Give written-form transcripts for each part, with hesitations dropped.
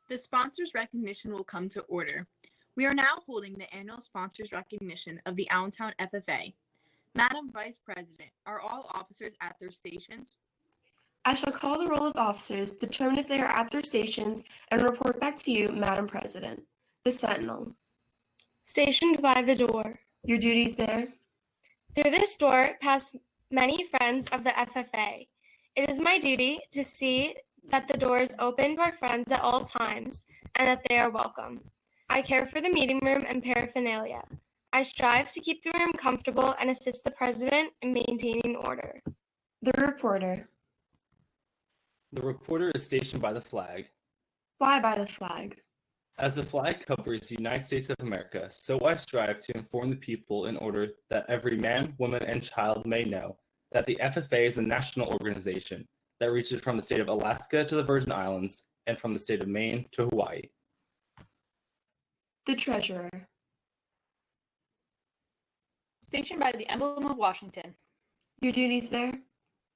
The sponsors recognition will come to order. We are now holding the annual sponsors recognition of the Allentown FFA. Madam Vice President, are all officers at their stations? I shall call the roll of officers, determine if they are at their stations, and report back to you, Madam President. The Sentinel. Stationed by the door. Your duties there? Through this door pass many friends of the FFA. It is my duty to see that the door is open to our friends at all times and that they are welcome. I care for the meeting room and paraphernalia. I strive to keep the room comfortable and assist the President in maintaining order. The Reporter. The reporter is stationed by the flag. Why by the flag? As the flag covers the United States of America, so I strive to inform the people in order that every man, woman, and child may know that the FFA is a national organization that reaches from the state of Alaska to the Virgin Islands and from the state of Maine to Hawaii. The Treasurer. Stationed by the emblem of Washington. Your duties there?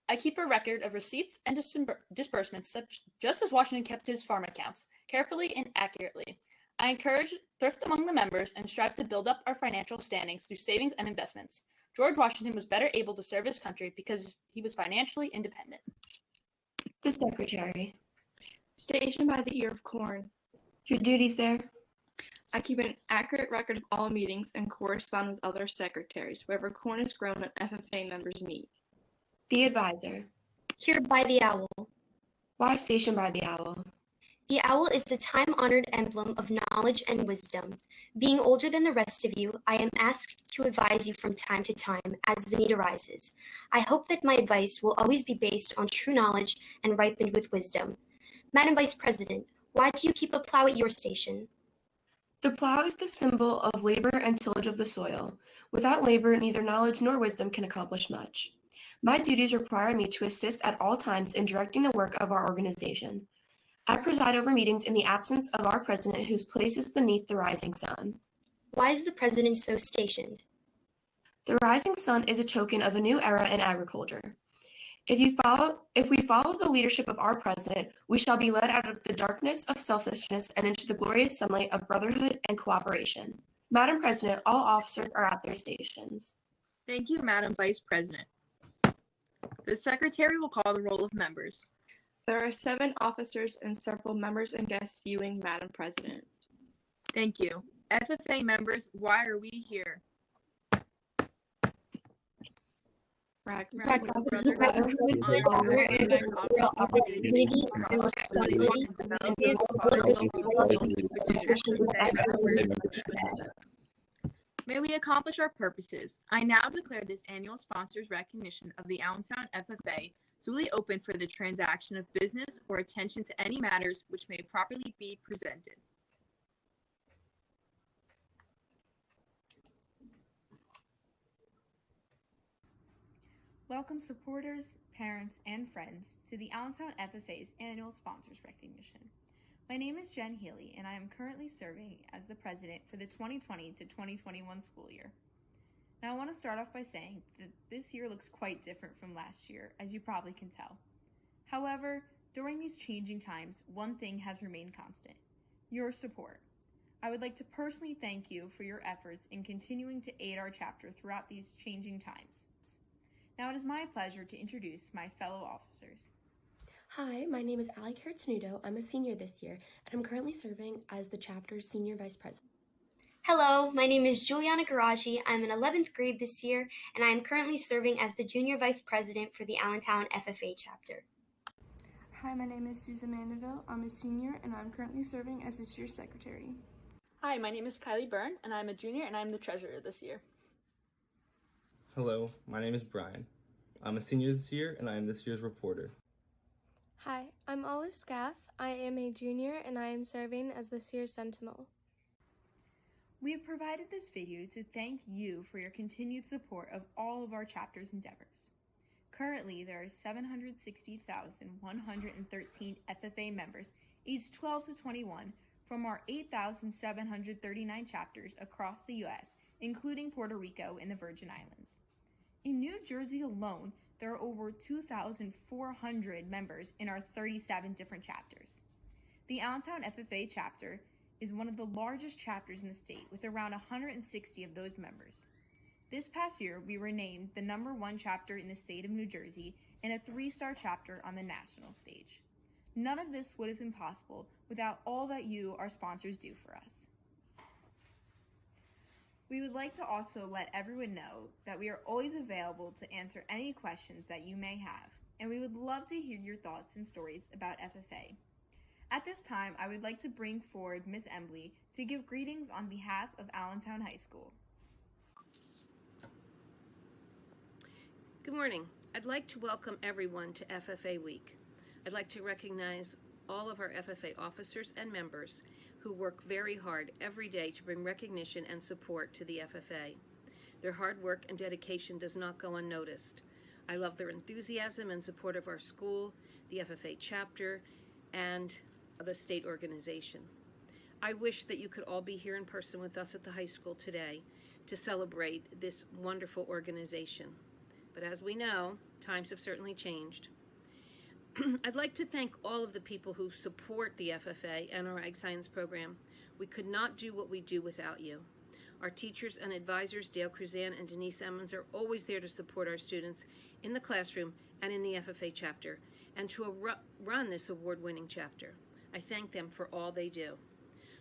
I keep a record of receipts and disbursements, just as Washington kept his farm accounts, carefully and accurately. I encourage thrift among the members and strive to build up our financial standings through savings and investments. George Washington was better able to serve his country because he was financially independent. The Secretary. Stationed by the ear of corn. Your duties there? I keep an accurate record of all meetings and correspond with other secretaries wherever corn is grown and FFA members meet. The Advisor. Here by the owl. Why stationed by the owl? The owl is the time-honored emblem of knowledge and wisdom. Being older than the rest of you, I am asked to advise you from time to time as the need arises. I hope that my advice will always be based on true knowledge and ripened with wisdom. Madam Vice President, why do you keep a plow at your station? The plow is the symbol of labor and tillage of the soil. Without labor, neither knowledge nor wisdom can accomplish much. My duties require me to assist at all times in directing the work of our organization. I preside over meetings in the absence of our president, whose place is beneath the rising sun. Why is the president so stationed? The rising sun is a token of a new era in agriculture. If we follow the leadership of our president, we shall be led out of the darkness of selfishness and into the glorious sunlight of brotherhood and cooperation. Madam President, all officers are at their stations. Thank you, Madam Vice President. The Secretary will call the roll of members. There are 7 officers and several members and guests viewing, Madam President. Thank you. FFA members, why are we here? Opportunities and stability May we accomplish our purposes. I now declare this annual sponsors recognition of the Allentown FFA duly open for the transaction of business or attention to any matters which may properly be presented. Welcome supporters, parents, and friends to the Allentown FFA's annual sponsors recognition. My name is Jen Healy, and I am currently serving as the president for the 2020 to 2021 school year. Now I want to start off by saying that this year looks quite different from last year, as you probably can tell. However, during these changing times, one thing has remained constant: your support. I would like to personally thank you for your efforts in continuing to aid our chapter throughout these changing times. Now it is my pleasure to introduce my fellow officers. Hi, my name is Ali Cartenuto. I'm a senior this year, and I'm currently serving as the chapter's senior vice president. Hello, my name is Juliana Garagi. I'm in 11th grade this year, and I am currently serving as the junior vice president for the Allentown FFA chapter. Hi, my name is Susan Mandeville. I'm a senior, and I'm currently serving as this year's secretary. Hi, my name is Kylie Byrne, and I'm a junior, and I'm the treasurer this year. Hello, my name is Brian. I'm a senior this year, and I am this year's reporter. Hi, I'm Olive Scaff. I am a junior, and I am serving as this year's sentinel. We have provided this video to thank you for your continued support of all of our chapter's endeavors. Currently, there are 760,113 FFA members aged 12 to 21 from our 8,739 chapters across the U.S., including Puerto Rico and the Virgin Islands. In New Jersey alone, there are over 2,400 members in our 37 different chapters. The Allentown FFA chapter is one of the largest chapters in the state with around 160 of those members. This past year, we were named the #1 chapter in the state of New Jersey and a 3-star chapter on the national stage. None of this would have been possible without all that you, our sponsors, do for us. We would like to also let everyone know that we are always available to answer any questions that you may have, and we would love to hear your thoughts and stories about FFA. At this time, I would like to bring forward Ms. Embley to give greetings on behalf of Allentown High School. Good morning. I'd like to welcome everyone to FFA Week. I'd like to recognize all of our FFA officers and members who work very hard every day to bring recognition and support to the FFA. Their hard work and dedication does not go unnoticed. I love their enthusiasm and support of our school, the FFA chapter, and the state organization. I wish that you could all be here in person with us at the high school today to celebrate this wonderful organization. But as we know, times have certainly changed. I'd like to thank all of the people who support the FFA and our Ag Science program. We could not do what we do without you. Our teachers and advisors, Dale Cruzan and Denise Emmons, are always there to support our students in the classroom and in the FFA chapter, and to run this award-winning chapter. I thank them for all they do.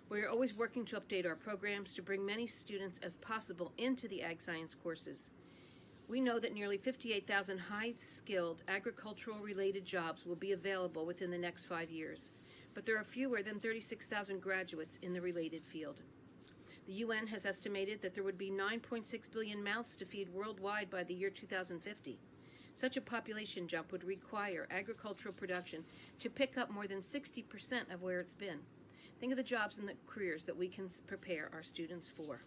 We are always working to update our programs to bring many students as possible into the Ag Science courses. We know that nearly 58,000 high-skilled agricultural-related jobs will be available within the next 5 years, but there are fewer than 36,000 graduates in the related field. The UN has estimated that there would be 9.6 billion mouths to feed worldwide by the year 2050. Such a population jump would require agricultural production to pick up more than 60% of where it's been. Think of the jobs and the careers that we can prepare our students for.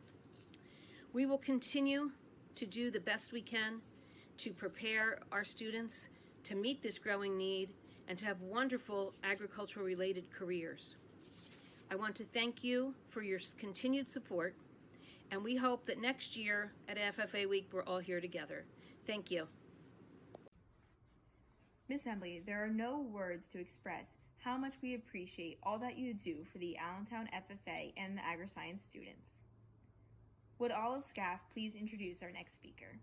We will continue to do the best we can to prepare our students to meet this growing need and to have wonderful agricultural-related careers. I want to thank you for your continued support, and we hope that next year at FFA Week we're all here together. Thank you. Ms. Embley, there are no words to express how much we appreciate all that you do for the Allentown FFA and the Agri-Science students. Would all of SCAF please introduce our next speaker?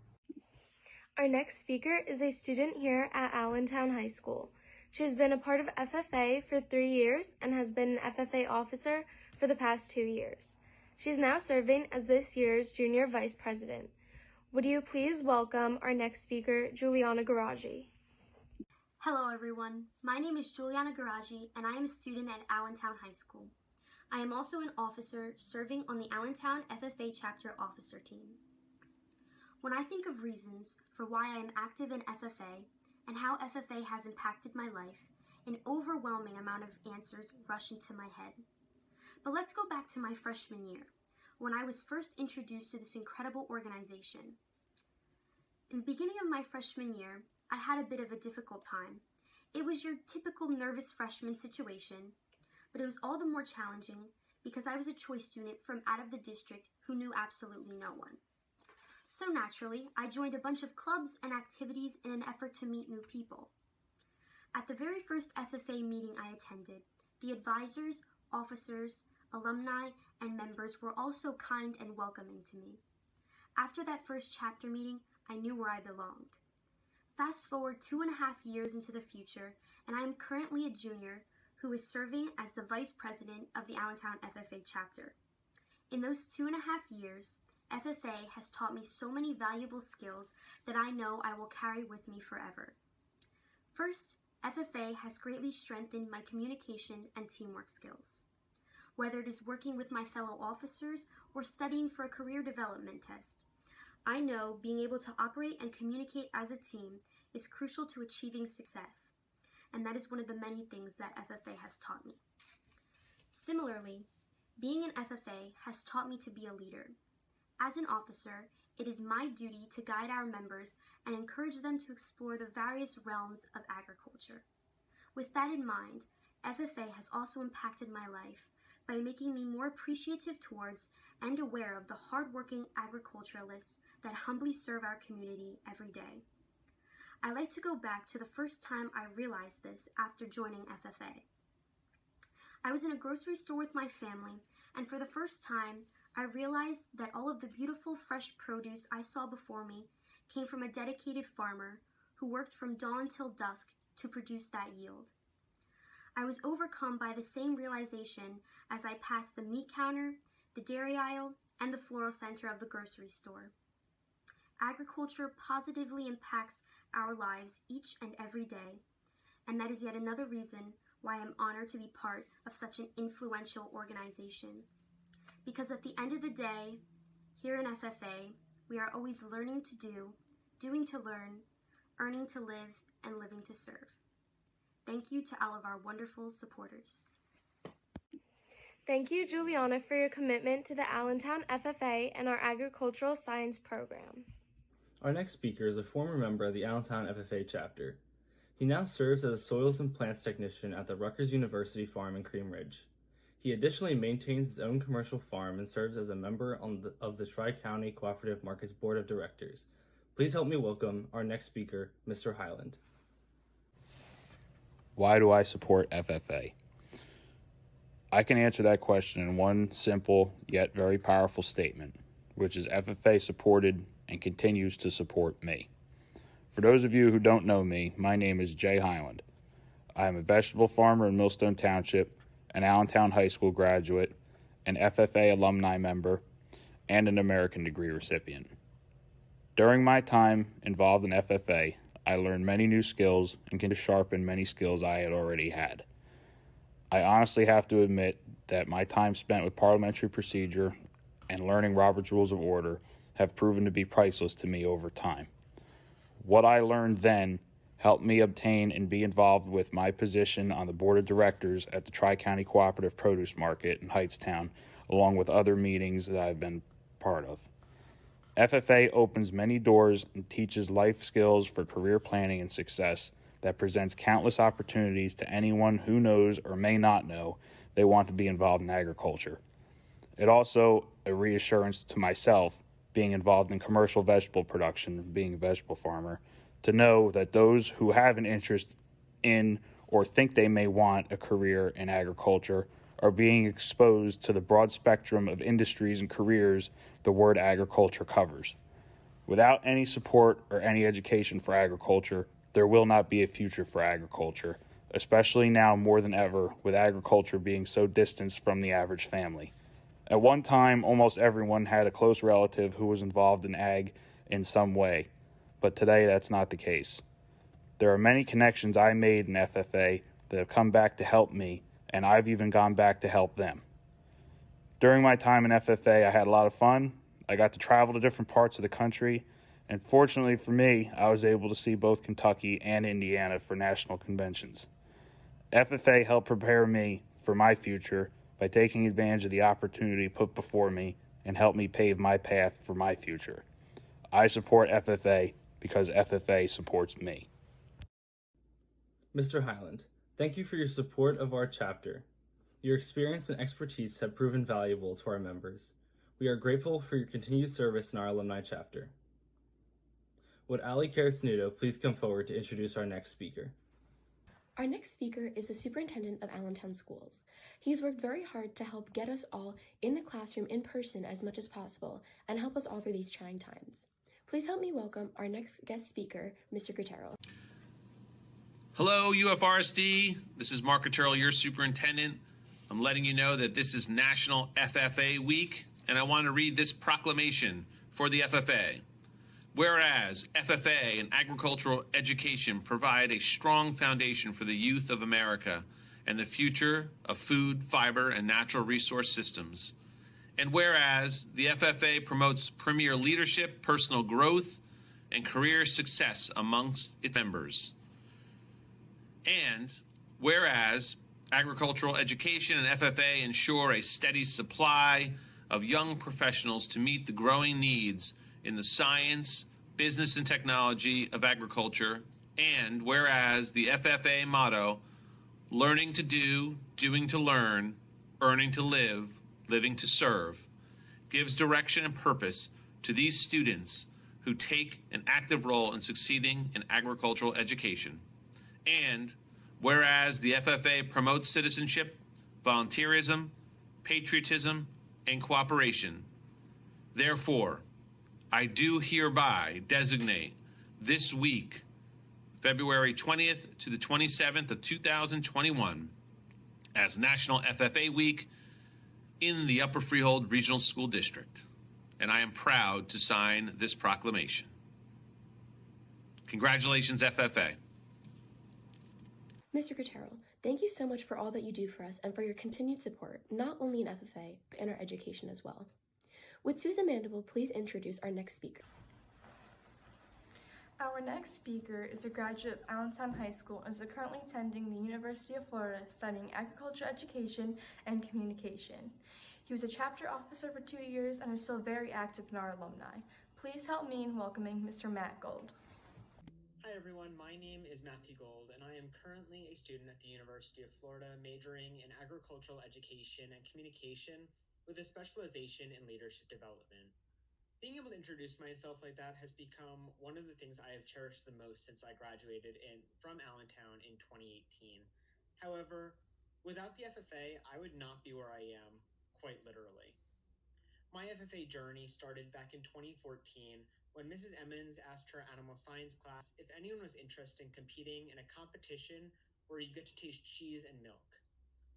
Our next speaker is a student here at Allentown High School. She has been a part of FFA for 3 years and has been an FFA officer for the past 2 years. She is now serving as this year's Junior Vice President. Would you please welcome our next speaker, Juliana Garagi? Hello everyone, my name is Juliana Garagi and I am a student at Allentown High School. I am also an officer serving on the Allentown FFA chapter officer team. When I think of reasons for why I am active in FFA and how FFA has impacted my life, an overwhelming amount of answers rush into my head. But let's go back to my freshman year, when I was first introduced to this incredible organization. In the beginning of my freshman year, I had a bit of a difficult time. It was your typical nervous freshman situation, but it was all the more challenging because I was a choice student from out of the district who knew absolutely no one. So naturally, I joined a bunch of clubs and activities in an effort to meet new people. At the very first FFA meeting I attended, the advisors, officers, alumni, and members were all so kind and welcoming to me. After that first chapter meeting, I knew where I belonged. Fast forward 2.5 years into the future, and I am currently a junior who is serving as the Vice President of the Allentown FFA chapter. In those 2.5 years, FFA has taught me so many valuable skills that I know I will carry with me forever. First, FFA has greatly strengthened my communication and teamwork skills. Whether it is working with my fellow officers or studying for a career development test, I know being able to operate and communicate as a team is crucial to achieving success, and that is one of the many things that FFA has taught me. Similarly, being in FFA has taught me to be a leader. As an officer, it is my duty to guide our members and encourage them to explore the various realms of agriculture. With that in mind, FFA has also impacted my life by making me more appreciative towards and aware of the hardworking agriculturalists that humbly serve our community every day. I like to go back to the first time I realized this after joining FFA. I was in a grocery store with my family, and for the first time, I realized that all of the beautiful fresh produce I saw before me came from a dedicated farmer who worked from dawn till dusk to produce that yield. I was overcome by the same realization as I passed the meat counter, the dairy aisle, and the floral center of the grocery store. Agriculture positively impacts our lives each and every day, and that is yet another reason why I'm honored to be part of such an influential organization. Because at the end of the day, here in FFA, we are always learning to do, doing to learn, earning to live, and living to serve. Thank you to all of our wonderful supporters. Thank you, Juliana, for your commitment to the Allentown FFA and our agricultural science program. Our next speaker is a former member of the Allentown FFA chapter. He now serves as a soils and plants technician at the Rutgers University Farm in Cream Ridge. He additionally maintains his own commercial farm and serves as a member of the Tri-County Cooperative Markets Board of Directors. Please help me welcome our next speaker, Mr. Highland. Why do I support FFA? I can answer that question in one simple yet very powerful statement, which is FFA supported and continues to support me. For those of you who don't know me, my name is Jay Highland. I am a vegetable farmer in Millstone Township, an Allentown High School graduate, an FFA alumni member, and an American degree recipient. During my time involved in FFA, I learned many new skills and can sharpen many skills I had already had. I honestly have to admit that my time spent with parliamentary procedure and learning Robert's Rules of Order have proven to be priceless to me over time. What I learned then helped me obtain and be involved with my position on the board of directors at the Tri-County Cooperative Produce Market in Hightstown, along with other meetings that I've been part of. FFA opens many doors and teaches life skills for career planning and success that presents countless opportunities to anyone who knows or may not know they want to be involved in agriculture. It also a reassurance to myself, being involved in commercial vegetable production, being a vegetable farmer, to know that those who have an interest in or think they may want a career in agriculture are being exposed to the broad spectrum of industries and careers the word agriculture covers. Without any support or any education for agriculture, there will not be a future for agriculture, especially now more than ever with agriculture being so distanced from the average family. At one time, almost everyone had a close relative who was involved in ag in some way, but today that's not the case. There are many connections I made in FFA that have come back to help me, and I've even gone back to help them. During my time in FFA, I had a lot of fun. I got to travel to different parts of the country, and fortunately for me, I was able to see both Kentucky and Indiana for national conventions. FFA helped prepare me for my future by taking advantage of the opportunity put before me and helped me pave my path for my future. I support FFA because FFA supports me. Mr. Highland, thank you for your support of our chapter. Your experience and expertise have proven valuable to our members. We are grateful for your continued service in our alumni chapter. Would Ali Karatz-Nudo please come forward to introduce our next speaker? Our next speaker is the Superintendent of Allentown Schools. He's worked very hard to help get us all in the classroom in person as much as possible and help us all through these trying times. Please help me welcome our next guest speaker, Mr. Gutero. Hello, UFRSD. This is Mark Gutero, your superintendent. I'm letting you know that this is National FFA Week, and I want to read this proclamation for the FFA. Whereas FFA and agricultural education provide a strong foundation for the youth of America and the future of food, fiber, and natural resource systems. And whereas the FFA promotes premier leadership, personal growth, and career success amongst its members. And whereas agricultural education and FFA ensure a steady supply of young professionals to meet the growing needs in the science, business, and technology of agriculture, and whereas the FFA motto, learning to do, doing to learn, earning to live, living to serve, gives direction and purpose to these students who take an active role in succeeding in agricultural education. And whereas the FFA promotes citizenship, volunteerism, patriotism, and cooperation. Therefore, I do hereby designate this week, February 20th to the 27th of 2021, as National FFA Week in the Upper Freehold Regional School District, and I am proud to sign this proclamation. Congratulations, FFA. Mr. Cotero, thank you so much for all that you do for us and for your continued support, not only in FFA, but in our education as well. Would Susan Mandeville please introduce our next speaker? Our next speaker is a graduate of Allentown High School and is currently attending the University of Florida studying agriculture education and communication. He was a chapter officer for 2 years and is still very active in our alumni. Please help me in welcoming Mr. Matt Gold. Hi everyone, my name is Matthew Gold and I am currently a student at the University of Florida majoring in agricultural education and communication with a specialization in leadership development. Being able to introduce myself like that has become one of the things I have cherished the most since I graduated from Allentown in 2018. However, without the FFA, I would not be where I am, quite literally. My FFA journey started back in 2014 when Mrs. Emmons asked her animal science class if anyone was interested in competing in a competition where you get to taste cheese and milk.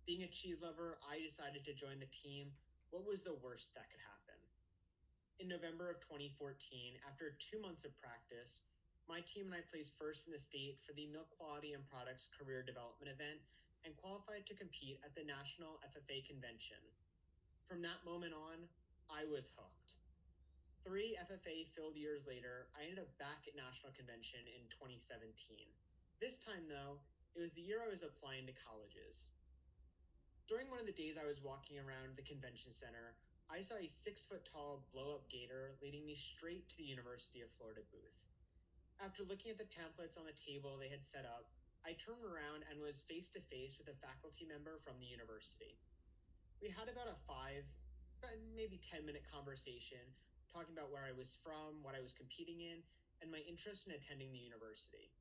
Being a cheese lover, I decided to join the team. What was the worst that could happen? In November of 2014, after 2 months of practice, my team and I placed first in the state for the Milk Quality and Products Career Development event and qualified to compete at the National FFA Convention. From that moment on, I was hooked. 3 FFA-filled years later, I ended up back at National Convention in 2017. This time, though, it was the year I was applying to colleges. During one of the days I was walking around the convention center, I saw a 6-foot-tall blow-up gator leading me straight to the University of Florida booth. After looking at the pamphlets on the table they had set up, I turned around and was face-to-face with a faculty member from the university. We had about a maybe 10-minute conversation talking about where I was from, what I was competing in, and my interest in attending the university.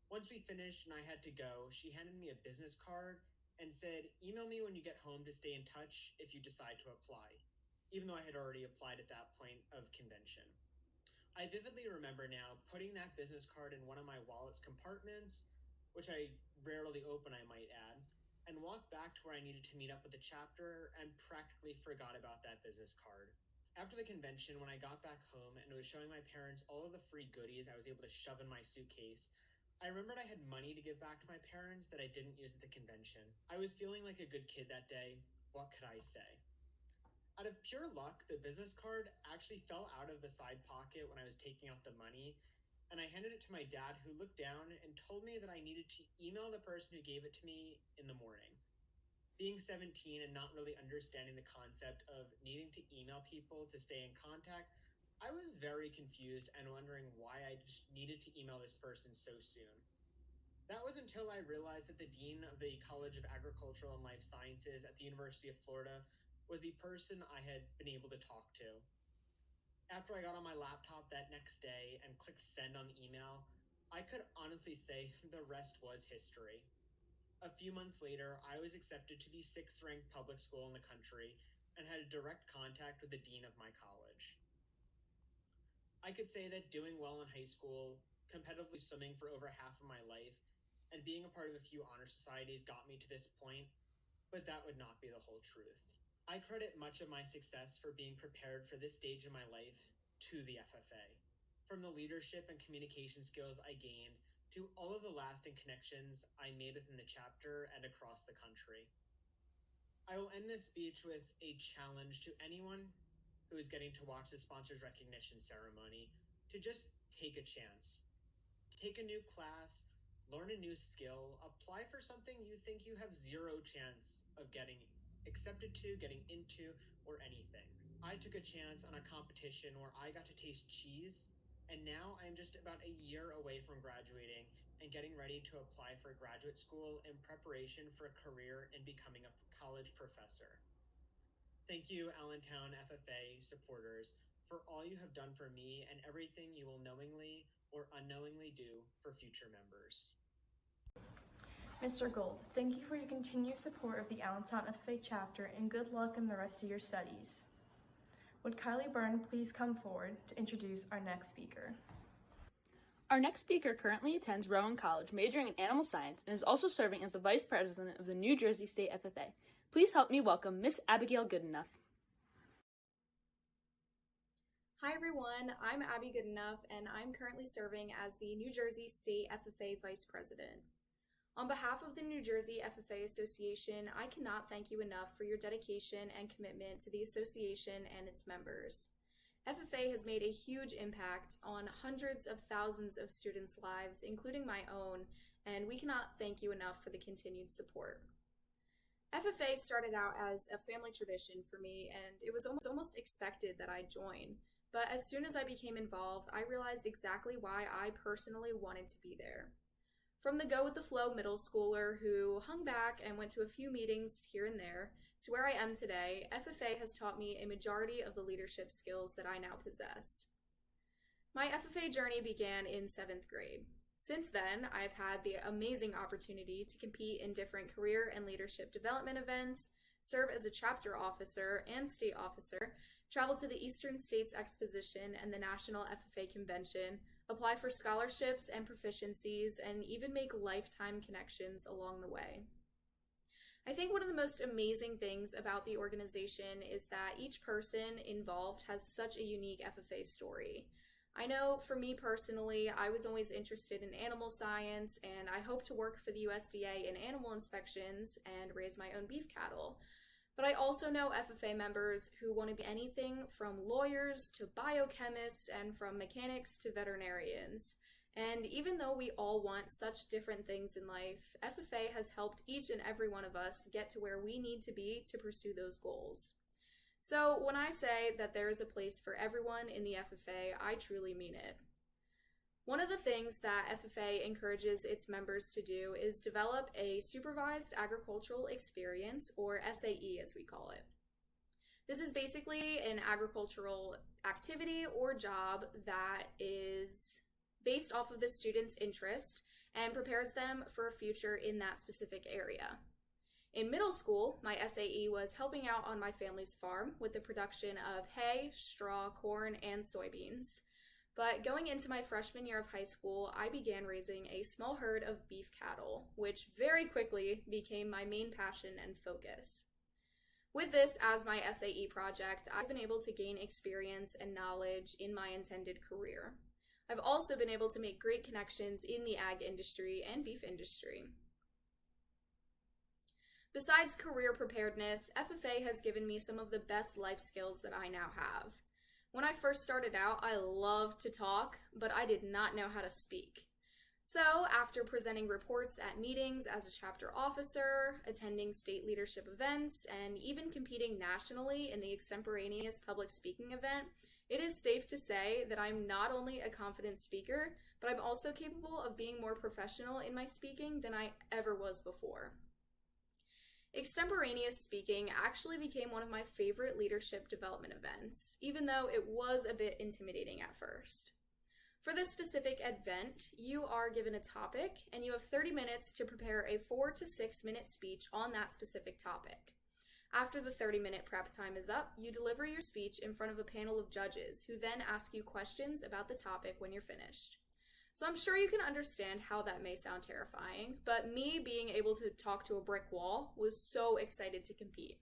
Once we finished and I had to go, she handed me a business card and said, "Email me when you get home to stay in touch if you decide to apply," even though I had already applied at that point of convention. I vividly remember now putting that business card in one of my wallet's compartments, which I rarely open, I might add, and walked back to where I needed to meet up with the chapter and practically forgot about that business card. After the convention, when I got back home and was showing my parents all of the free goodies I was able to shove in my suitcase, I remembered I had money to give back to my parents that I didn't use at the convention. I was feeling like a good kid that day. What could I say? Out of pure luck, the business card actually fell out of the side pocket when I was taking out the money, and I handed it to my dad, who looked down and told me that I needed to email the person who gave it to me in the morning. Being 17 and not really understanding the concept of needing to email people to stay in contact, I was very confused and wondering why I just needed to email this person so soon. That was until I realized that the dean of the College of Agricultural and Life Sciences at the University of Florida was the person I had been able to talk to. After I got on my laptop that next day and clicked send on the email, I could honestly say the rest was history. A few months later, I was accepted to the 6th-ranked public school in the country and had a direct contact with the dean of my college. I could say that doing well in high school, competitively swimming for over half of my life, and being a part of a few honor societies got me to this point, but that would not be the whole truth. I credit much of my success for being prepared for this stage in my life to the FFA. From the leadership and communication skills I gained to all of the lasting connections I made within the chapter and across the country. I will end this speech with a challenge to anyone who is getting to watch the sponsors recognition ceremony to just take a chance. Take a new class, learn a new skill, apply for something you think you have zero chance of getting accepted to, getting into, or anything. I took a chance on a competition where I got to taste cheese, and now I'm just about a year away from graduating and getting ready to apply for graduate school in preparation for a career in becoming a college professor. Thank you, Allentown FFA supporters, for all you have done for me and everything you will knowingly or unknowingly do for future members. Mr. Gold, thank you for your continued support of the Allentown FFA chapter and good luck in the rest of your studies. Would Kylie Byrne please come forward to introduce our next speaker? Our next speaker currently attends Rowan College, majoring in animal science, and is also serving as the Vice President of the New Jersey State FFA. Please help me welcome Miss Abigail Goodenough. Hi everyone, I'm Abby Goodenough, and I'm currently serving as the New Jersey State FFA Vice President. On behalf of the New Jersey FFA Association, I cannot thank you enough for your dedication and commitment to the association and its members. FFA has made a huge impact on hundreds of thousands of students' lives, including my own, and we cannot thank you enough for the continued support. FFA started out as a family tradition for me, and it was almost expected that I join. But as soon as I became involved, I realized exactly why I personally wanted to be there. From the go-with-the-flow middle schooler who hung back and went to a few meetings here and there, to where I am today, FFA has taught me a majority of the leadership skills that I now possess. My FFA journey began in 7th grade. Since then, I've had the amazing opportunity to compete in different career and leadership development events, serve as a chapter officer and state officer, travel to the Eastern States Exposition and the National FFA Convention, apply for scholarships and proficiencies, and even make lifetime connections along the way. I think one of the most amazing things about the organization is that each person involved has such a unique FFA story. I know for me personally, I was always interested in animal science, and I hope to work for the USDA in animal inspections and raise my own beef cattle. But I also know FFA members who want to be anything from lawyers to biochemists and from mechanics to veterinarians. And even though we all want such different things in life, FFA has helped each and every one of us get to where we need to be to pursue those goals. So when I say that there is a place for everyone in the FFA, I truly mean it. One of the things that FFA encourages its members to do is develop a supervised agricultural experience, or SAE as we call it. This is basically an agricultural activity or job that is based off of the student's interest and prepares them for a future in that specific area. In middle school, my SAE was helping out on my family's farm with the production of hay, straw, corn, and soybeans. But going into my freshman year of high school, I began raising a small herd of beef cattle, which very quickly became my main passion and focus. With this as my SAE project, I've been able to gain experience and knowledge in my intended career. I've also been able to make great connections in the ag industry and beef industry. Besides career preparedness, FFA has given me some of the best life skills that I now have. When I first started out, I loved to talk, but I did not know how to speak. So after presenting reports at meetings as a chapter officer, attending state leadership events, and even competing nationally in the Extemporaneous public speaking event, it is safe to say that I'm not only a confident speaker, but I'm also capable of being more professional in my speaking than I ever was before. Extemporaneous Speaking actually became one of my favorite leadership development events, even though it was a bit intimidating at first. For this specific event, you are given a topic, and you have 30 minutes to prepare a 4 to 6 minute speech on that specific topic. After the 30-minute prep time is up, you deliver your speech in front of a panel of judges who then ask you questions about the topic when you're finished. So I'm sure you can understand how that may sound terrifying, but me being able to talk to a brick wall was so excited to compete.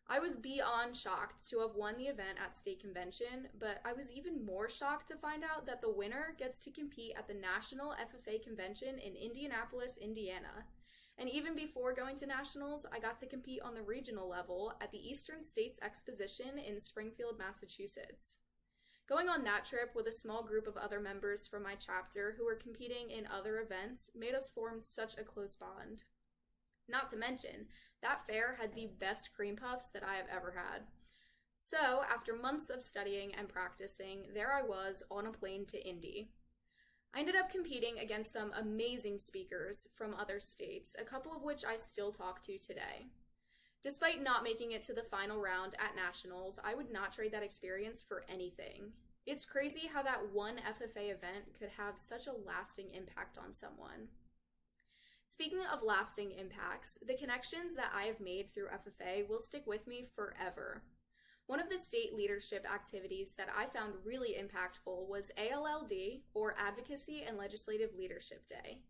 I was beyond shocked to have won the event at state convention, but I was even more shocked to find out that the winner gets to compete at the National FFA Convention in Indianapolis, Indiana. And even before going to nationals, I got to compete on the regional level at the Eastern States Exposition in Springfield, Massachusetts. Going on that trip with a small group of other members from my chapter who were competing in other events made us form such a close bond. Not to mention, that fair had the best cream puffs that I have ever had. So, after months of studying and practicing, there I was on a plane to Indy. I ended up competing against some amazing speakers from other states, a couple of which I still talk to today. Despite not making it to the final round at nationals, I would not trade that experience for anything. It's crazy how that one FFA event could have such a lasting impact on someone. Speaking of lasting impacts, the connections that I have made through FFA will stick with me forever. One of the state leadership activities that I found really impactful was ALLD, or Advocacy and Legislative Leadership Day.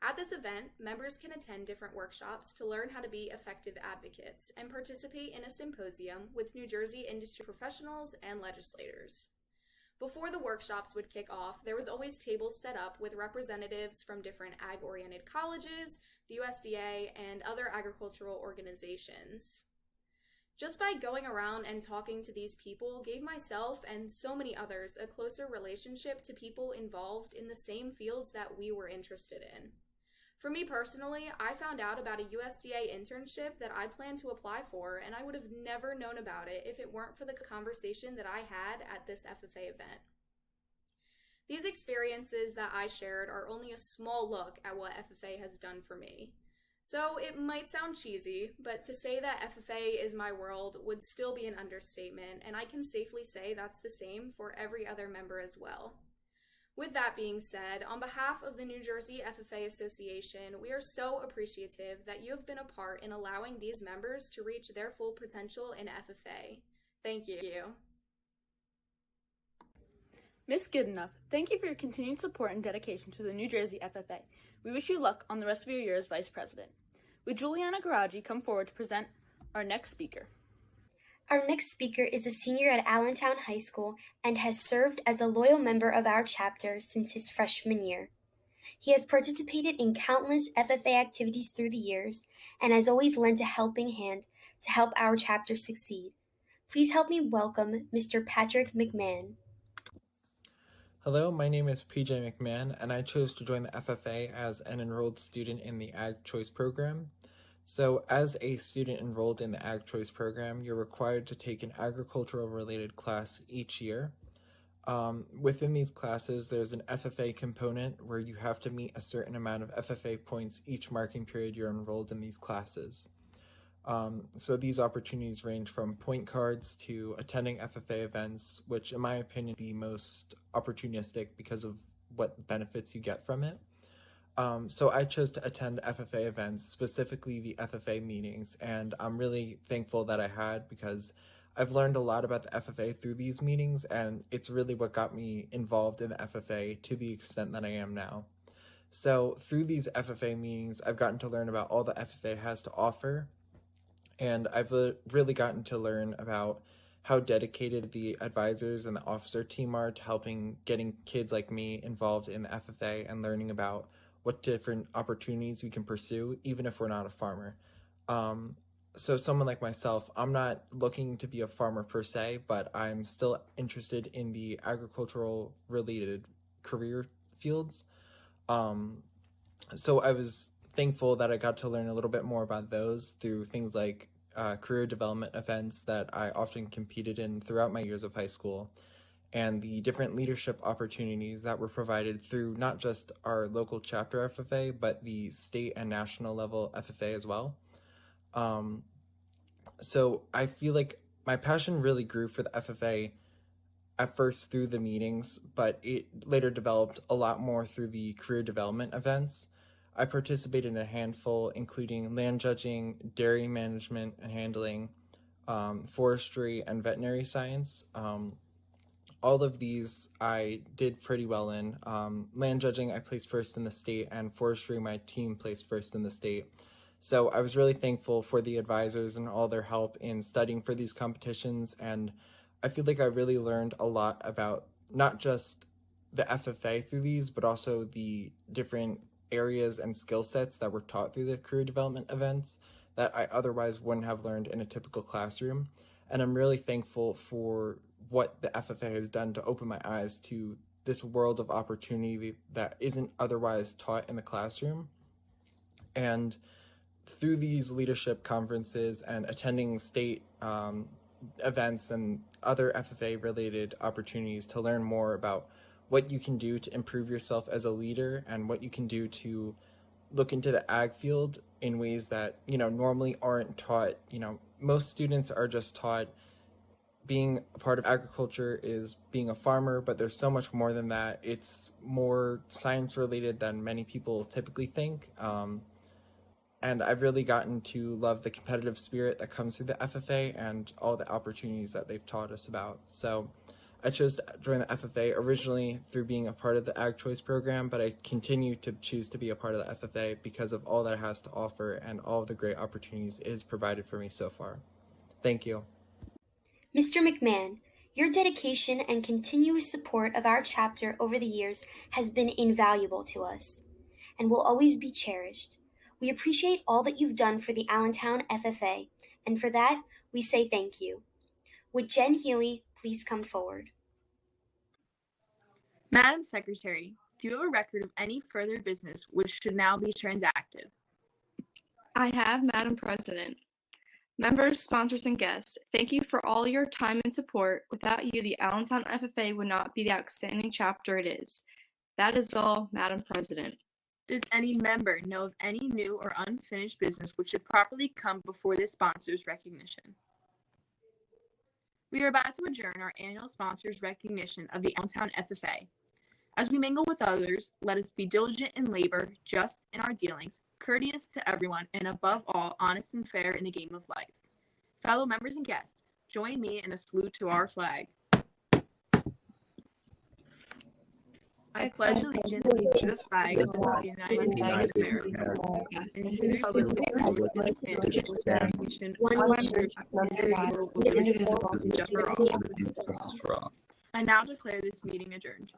At this event, members can attend different workshops to learn how to be effective advocates and participate in a symposium with New Jersey industry professionals and legislators. Before the workshops would kick off, there was always tables set up with representatives from different ag-oriented colleges, the USDA, and other agricultural organizations. Just by going around and talking to these people gave myself and so many others a closer relationship to people involved in the same fields that we were interested in. For me personally, I found out about a USDA internship that I planned to apply for, and I would have never known about it if it weren't for the conversation that I had at this FFA event. These experiences that I shared are only a small look at what FFA has done for me. So it might sound cheesy, but to say that FFA is my world would still be an understatement, and I can safely say that's the same for every other member as well. With that being said, on behalf of the New Jersey FFA Association, we are so appreciative that you have been a part in allowing these members to reach their full potential in FFA. Thank you. Ms. Goodenough, thank you for your continued support and dedication to the New Jersey FFA. We wish you luck on the rest of your year as Vice President. Would Juliana Garagi come forward to present our next speaker? Our next speaker is a senior at Allentown High School and has served as a loyal member of our chapter since his freshman year. He has participated in countless FFA activities through the years and has always lent a helping hand to help our chapter succeed. Please help me welcome Mr. Patrick Mcmahon. Hello, my name is PJ Mcmahon, and I chose to join the FFA as an enrolled student in the Ag Choice program. So as a student enrolled in the Ag Choice program, you're required to take an agricultural-related class each year. Within these classes, there's an FFA component where you have to meet a certain amount of FFA points each marking period you're enrolled in these classes. So these opportunities range from point cards to attending FFA events, which in my opinion the most opportunistic because of what benefits you get from it. So I chose to attend FFA events, specifically the FFA meetings, and I'm really thankful that I had because I've learned a lot about the FFA through these meetings, and it's really what got me involved in the FFA to the extent that I am now. So through these FFA meetings, I've gotten to learn about all the FFA has to offer, and I've really gotten to learn about how dedicated the advisors and the officer team are to getting kids like me involved in the FFA and learning about what different opportunities we can pursue, even if we're not a farmer. So someone like myself, I'm not looking to be a farmer per se, but I'm still interested in the agricultural related career fields. So I was thankful that I got to learn a little bit more about those through things like career development events that I often competed in throughout my years of high school, and the different leadership opportunities that were provided through not just our local chapter FFA, but the state and national level FFA as well. So I feel like my passion really grew for the FFA at first through the meetings, but it later developed a lot more through the career development events. I participated in a handful, including land judging, dairy management and handling, forestry, and veterinary science. All of these I did pretty well in. Land judging, I placed first in the state, and forestry, my team placed first in the state. So I was really thankful for the advisors and all their help in studying for these competitions, and I feel like I really learned a lot about not just the FFA through these, but also the different areas and skill sets that were taught through the career development events that I otherwise wouldn't have learned in a typical classroom. And I'm really thankful for what the FFA has done to open my eyes to this world of opportunity that isn't otherwise taught in the classroom. And through these leadership conferences and attending state events and other FFA related opportunities to learn more about what you can do to improve yourself as a leader and what you can do to look into the ag field in ways that, normally aren't taught. Most students are just taught being a part of agriculture is being a farmer, but there's so much more than that. It's more science related than many people typically think. And I've really gotten to love the competitive spirit that comes through the FFA and all the opportunities that they've taught us about. So I chose to join the FFA originally through being a part of the Ag Choice program, but I continue to choose to be a part of the FFA because of all that it has to offer and all of the great opportunities it has provided for me so far. Thank you. Mr. McMahon, your dedication and continuous support of our chapter over the years has been invaluable to us and will always be cherished. We appreciate all that you've done for the Allentown FFA, and for that, we say thank you. Would Jen Healy please come forward? Madam Secretary, do you have a record of any further business which should now be transacted? I have, Madam President. Members, sponsors, and guests, thank you for all your time and support. Without you, the Allentown FFA would not be the outstanding chapter it is. That is all, Madam President. Does any member know of any new or unfinished business which should properly come before this sponsor's recognition? We are about to adjourn our annual sponsors recognition of the Allentown FFA. As we mingle with others, let us be diligent in labor, just in our dealings, courteous to everyone, and above all, honest and fair in the game of life. Fellow members and guests, join me in a salute to our flag. I pledge allegiance to the flag of the United States of America and to the republic for which it stands, one nation, indivisible, with justice for all. I now declare this meeting adjourned.